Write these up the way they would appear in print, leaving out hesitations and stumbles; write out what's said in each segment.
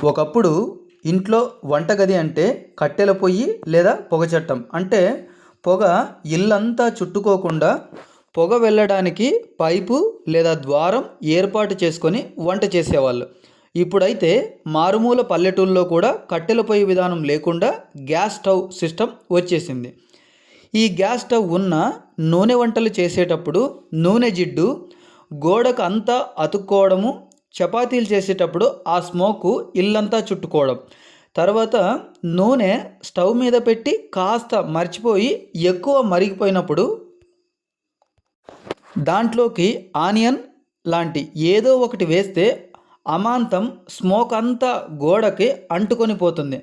ఒకప్పుడు ఇంట్లో వంటగది అంటే కట్టెల పొయ్యి లేదా పొగచట్టం. అంటే పొగ ఇల్లంతా చుట్టుకోకుండా పొగ వెళ్ళడానికి పైపు లేదా ద్వారం ఏర్పాటు చేసుకొని వంట చేసేవాళ్ళు. ఇప్పుడైతే మారుమూల పల్లెటూళ్ళలో కూడా కట్టెల పొయ్యి విధానం లేకుండా గ్యాస్ స్టవ్ సిస్టమ్ వచ్చేసింది. ఈ గ్యాస్ స్టవ్ ఉన్న నూనె వంటలు చేసేటప్పుడు నూనె జిడ్డు గోడకు అంతా అతుక్కోవడము, చపాతీలు చేసేటప్పుడు ఆ స్మోకు ఇల్లంతా చుట్టుకోవడం, తర్వాత నూనె స్టవ్ మీద పెట్టి కాస్త మర్చిపోయి ఎక్కువ మరిగిపోయినప్పుడు దాంట్లోకి ఆనియన్ లాంటి ఏదో ఒకటి వేస్తే అమాంతం స్మోక్ అంతా గోడకి అంటుకొని పోతుంది.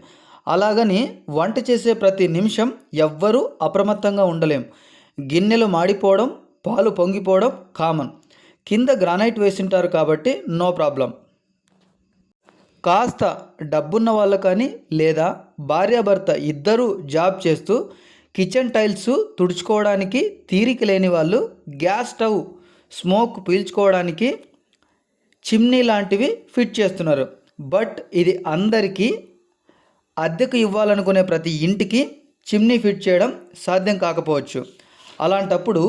అలాగని వంట చేసే ప్రతి నిమిషం ఎవ్వరూ అప్రమత్తంగా ఉండలేం. గిన్నెలు మాడిపోవడం, పాలు పొంగిపోవడం కామన్. కింద గ్రానైట్ వేసింటారు కాబట్టి నో ప్రాబ్లం. కాస్త డబ్బున్న వాళ్ళు కానీ లేదా భార్యాభర్త ఇద్దరూ జాబ్ చేస్తూ కిచెన్ టైల్స్ తుడుచుకోవడానికి తీరిక లేని వాళ్ళు గ్యాస్ స్టవ్ స్మోక్ పీల్చుకోవడానికి చిమ్నీ లాంటివి ఫిట్ చేస్తున్నారు. బట్ ఇది అందరికీ అద్దెకు ఇవ్వాలనుకునే ప్రతి ఇంటికి చిమ్నీ ఫిట్ చేయడం సాధ్యం కాకపోవచ్చు. అలాంటప్పుడు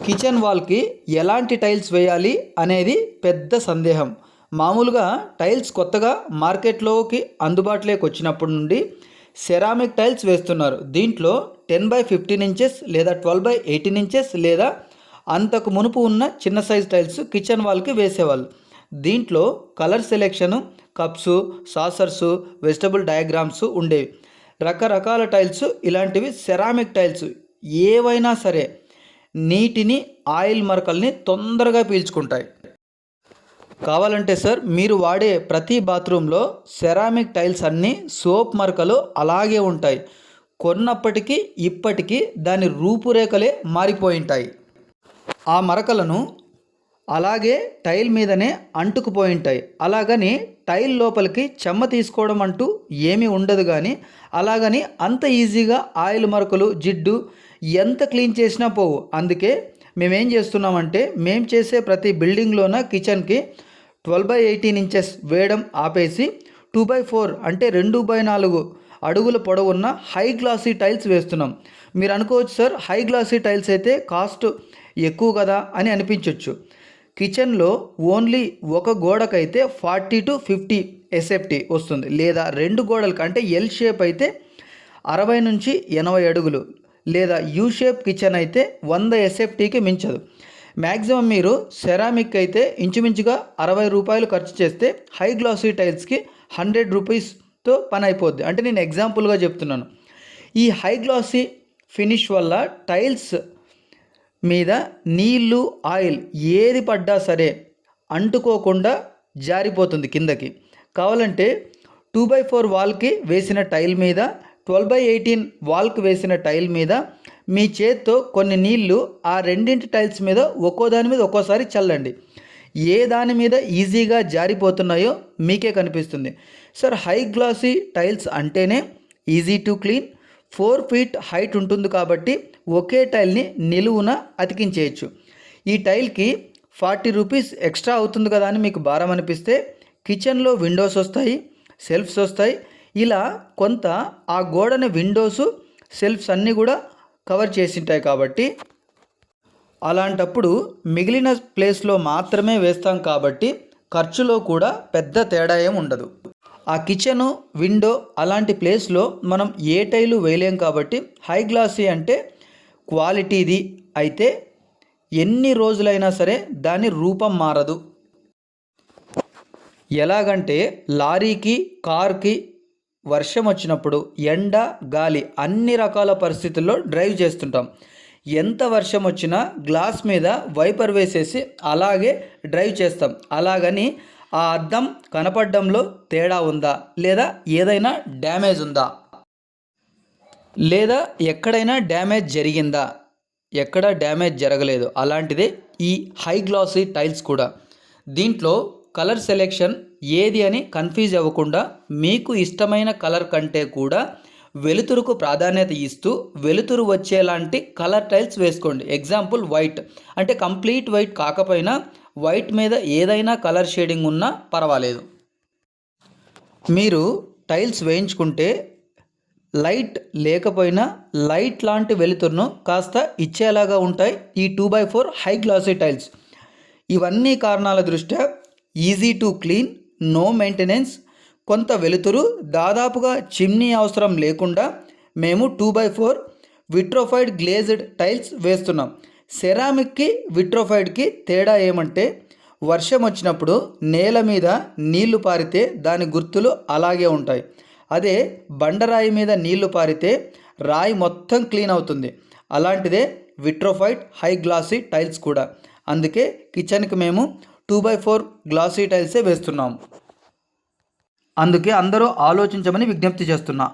కిచెన్ వాల్కి ఎలాంటి టైల్స్ వేయాలి అనేది పెద్ద సందేహం. మామూలుగా టైల్స్ కొత్తగా మార్కెట్లోకి అందుబాటులోకి వచ్చినప్పటి నుండి సెరామిక్ టైల్స్ వేస్తున్నారు. దీంట్లో 10x15 ఇంచెస్ లేదా 12x18 ఇంచెస్ లేదా అంతకు మునుపు ఉన్న చిన్న సైజ్ టైల్స్ కిచెన్ వాల్కి వేసేవాళ్ళు. దీంట్లో colour selection, cups, saucers, vegetable diagrams ఉండేవి. రకరకాల టైల్స్ ఇలాంటివి సెరామిక్ టైల్స్ ఏవైనా సరే నీటిని, ఆయిల్ మరకల్ని తొందరగా పీల్చుకుంటాయి. కావాలంటే సార్ మీరు వాడే ప్రతి బాత్రూంలో సెరామిక్ టైల్స్ అన్నీ సోప్ మరకలు అలాగే ఉంటాయి. కొన్నప్పటికీ ఇప్పటికీ దాని రూపురేఖలే మారిపోయింటాయి. ఆ మరకలను అలాగే టైల్ మీదనే అంటుకుపోయింటాయి. అలాగని టైల్ లోపలికి చెమ్మ తీసుకోవడం అంటూ ఏమీ ఉండదు. కానీ అలాగని అంత ఈజీగా ఆయిల్ మరకలు, జిడ్డు ఎంత క్లీన్ చేసినా పోవు. అందుకే మేమేం చేస్తున్నామంటే మేము చేసే ప్రతి బిల్డింగ్లోన కిచెన్కి 12x18 ఇంచెస్ వేయడం ఆపేసి 2x4 అంటే 2x4 అడుగుల పొడవున్న హై గ్లాసీ టైల్స్ వేస్తున్నాం. మీరు అనుకోవచ్చు సార్ హై గ్లాసీ టైల్స్ అయితే కాస్ట్ ఎక్కువ కదా అని అనిపించవచ్చు. కిచెన్లో ఓన్లీ ఒక గోడకైతే 40 to 50 ఎస్ఎఫ్టీ వస్తుంది. లేదా రెండు గోడలకు అంటే ఎల్ షేప్ అయితే 60 నుంచి 80 అడుగులు, లేదా యూ షేప్ కిచెన్ అయితే 100 ఎస్ఎఫ్టీకి మించదు. మ్యాక్సిమం మీరు సెరామిక్ అయితే ఇంచుమించుగా 60 రూపాయలు ఖర్చు చేస్తే హై గ్లాసీ టైల్స్కి 100 రూపీస్తో పని అయిపోద్ది. అంటే నేను ఎగ్జాంపుల్గా చెప్తున్నాను. ఈ హై గ్లాసీ ఫినిష్ వల్ల టైల్స్ మీద నీళ్ళు, ఆయిల్ ఏది పడ్డా సరే అంటుకోకుండా జారిపోతుంది కిందకి. కావాలంటే 2x4 వాల్కి వేసిన టైల్ మీద, 12x18 వాల్కి వేసిన టైల్ మీద మీ చేత్తో కొన్ని నీళ్లు ఆ రెండింటి టైల్స్ మీద ఒక్కో దాని మీద ఒక్కోసారి చల్లండి. ఏ దాని మీద ఈజీగా జారిపోతున్నాయో మీకే కనిపిస్తుంది. సార్ హై గ్లాసీ టైల్స్ అంటేనే easy to clean, 4 feet height ఉంటుంది కాబట్టి ఒకే టైల్ని నిలువున అతికించేయచ్చు. ఈ టైల్కి 40 రూపీస్ ఎక్స్ట్రా అవుతుంది కదా అని మీకు భారం అనిపిస్తే కిచెన్లో విండోస్ వస్తాయి, సెల్ఫ్స్ వస్తాయి. ఇలా కొంత ఆ గోడని విండోసు, సెల్ఫ్స్ అన్నీ కూడా కవర్ చేసింటాయి కాబట్టి అలాంటప్పుడు మిగిలిన ప్లేస్లో మాత్రమే వేస్తాం కాబట్టి ఖర్చులో కూడా పెద్ద తేడా ఏమి ఉండదు. ఆ కిచెను, విండో అలాంటి ప్లేస్లో మనం ఏ టైలు వేయలేం కాబట్టి హై గ్లాసీ అంటే క్వాలిటీది అయితే ఎన్ని రోజులైనా సరే దాని రూపం మారదు. ఎలాగంటే లారీకి, కార్కి వర్షం వచ్చినప్పుడు ఎండ, గాలి అన్ని రకాల పరిస్థితుల్లో డ్రైవ్ చేస్తుంటాం. ఎంత వర్షం వచ్చినా గ్లాస్ మీద వైపర్ వేసేసి అలాగే డ్రైవ్ చేస్తాం. అలాగని ఆ అద్దం కనపడడంలో తేడా ఉందా, లేదా ఏదైనా డ్యామేజ్ ఉందా, లేదా ఎక్కడైనా డ్యామేజ్ జరిగిందా? ఎక్కడా డ్యామేజ్ జరగలేదు. అలాంటిదే ఈ హై గ్లాసీ టైల్స్ కూడా. దీంట్లో కలర్ సెలెక్షన్ ఏది అని కన్ఫ్యూజ్ అవ్వకుండా మీకు ఇష్టమైన కలర్ కంటే కూడా వెలుతురుకు ప్రాధాన్యత ఇస్తూ వెలుతురు వచ్చేలాంటి కలర్ టైల్స్ వేసుకోండి. ఎగ్జాంపుల్ వైట్ అంటే కంప్లీట్ వైట్ కాకపోయినా వైట్ మీద ఏదైనా కలర్ షేడింగ్ ఉన్నా పర్వాలేదు. మీరు టైల్స్ వేయించుకుంటే లైట్ లేకపోయినా లైట్ లాంటి వెలుతురును కాస్త ఇచ్చేలాగా ఉంటాయి ఈ 2x4 హై గ్లాసీ టైల్స్. ఇవన్నీ కారణాల దృష్ట్యా easy to clean, no maintenance, కొంత వెలుతురు, దాదాపుగా చిమ్నీ అవసరం లేకుండా మేము 2x4 విట్రోఫైడ్ గ్లేజ్డ్ టైల్స్ వేస్తున్నాం. సెరామిక్కి విట్రోఫైడ్కి తేడా ఏమంటే వర్షం వచ్చినప్పుడు నేల మీద నీళ్లు పారితే దాని గుర్తులు అలాగే ఉంటాయి. అదే బండరాయి మీద నీళ్లు పారితే రాయి మొత్తం క్లీన్ అవుతుంది. అలాంటిదే విట్రోఫైడ్ హై గ్లాసీ టైల్స్ కూడా. అందుకే కిచెన్కి మేము 2x4 గ్లాసీ టైల్సే వేస్తున్నాము. అందుకే అందరూ ఆలోచించమని విజ్ఞప్తి చేస్తున్నా.